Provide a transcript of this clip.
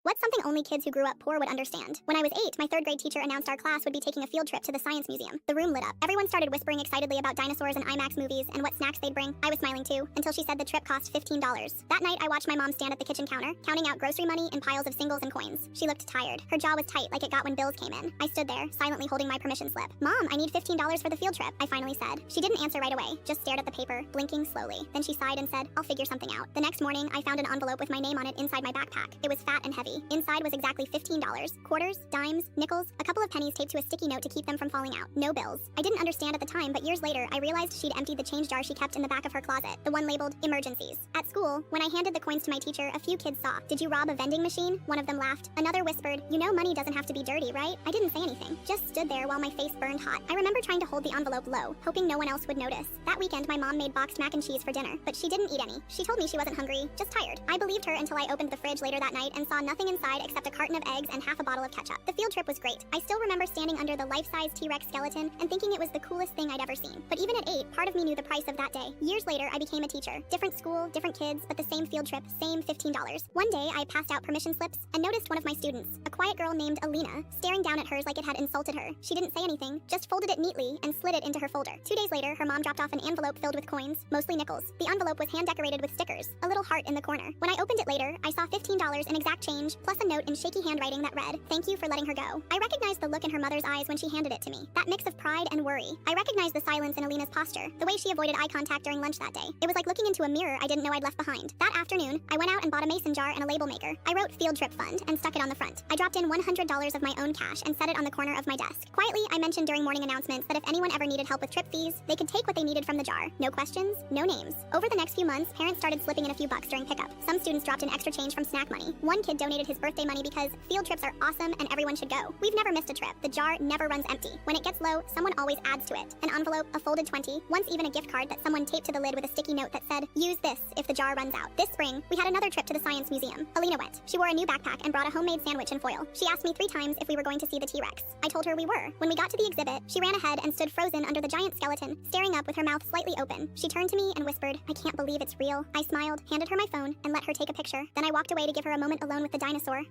What's something only kids who grew up poor would understand? When I was 8, my third grade teacher announced our class would be taking a field trip to the Science Museum. The room lit up. Everyone started whispering excitedly about dinosaurs and IMAX movies and what snacks they'd bring. I was smiling too, until she said the trip cost $15. That night, I watched my mom stand at the kitchen counter, counting out grocery money in piles of singles and coins. She looked tired. Her jaw was tight like it got when bills came in. I stood there, silently holding my permission slip. "Mom, I need $15 for the field trip," I finally said. She didn't answer right away, just stared at the paper, blinking slowly. Then she sighed and said, "I'll figure something out." The next morning, I found an envelope with my name on it inside my backpack. It was fat and heavy. Inside was exactly $15. Quarters, dimes, nickels, a couple of pennies taped to a sticky note to keep them from falling out. No bills. I didn't understand at the time, but years later, I realized she'd emptied the change jar she kept in the back of her closet, the one labeled emergencies. At school, when I handed the coins to my teacher, a few kids saw, "Did you rob a vending machine?" One of them laughed. Another whispered, "You know money doesn't have to be dirty, right?" I didn't say anything, just stood there while my face burned hot. I remember trying to hold the envelope low, hoping no one else would notice. That weekend, my mom made boxed mac and cheese for dinner, but she didn't eat any. She told me she wasn't hungry, just tired. I believed her until I opened the fridge later that night and saw nothing inside except a carton of eggs and half a bottle of ketchup. The field trip was great. I still remember standing under the life-size T-Rex skeleton and thinking it was the coolest thing I'd ever seen. But even at 8, part of me knew the price of that day. Years later, I became a teacher. Different school, different kids, but the same field trip, same $15. One day, I passed out permission slips and noticed one of my students, a quiet girl named Alina, staring down at hers like it had insulted her. She didn't say anything, just folded it neatly and slid it into her folder. 2 days later, her mom dropped off an envelope filled with coins, mostly nickels. The envelope was hand-decorated with stickers, a little heart in the corner. When I opened it later, I saw $15 in exact change, plus a note in shaky handwriting that read, "Thank you for letting her go." I recognized the look in her mother's eyes when she handed it to me, that mix of pride and worry. I recognized the silence in Alina's posture, the way she avoided eye contact during lunch that day. It was like looking into a mirror I didn't know I'd left behind. That afternoon, I went out and bought a mason jar and a label maker. I wrote Field Trip Fund and stuck it on the front. I dropped in $100 of my own cash and set it on the corner of my desk. Quietly, I mentioned during morning announcements that if anyone ever needed help with trip fees, they could take what they needed from the jar. No questions, no names. Over the next few months, parents started slipping in a few bucks during pickup. Some students dropped in extra change from snack money. One kid donated his birthday money because field trips are awesome and everyone should go. We've never missed a trip. The jar never runs empty. When it gets low, someone always adds to it. An envelope, a folded 20, once even a gift card that someone taped to the lid with a sticky note that said, "Use this if the jar runs out." This spring, we had another trip to the Science Museum. Alina went. She wore a new backpack and brought a homemade sandwich in foil. She asked me 3 times if we were going to see the T-Rex. I told her we were. When we got to the exhibit, she ran ahead and stood frozen under the giant skeleton, staring up with her mouth slightly open. She turned to me and whispered, "I can't believe it's real." I smiled, handed her my phone, and let her take a picture. Then I walked away to give her a moment alone with the dinosaur.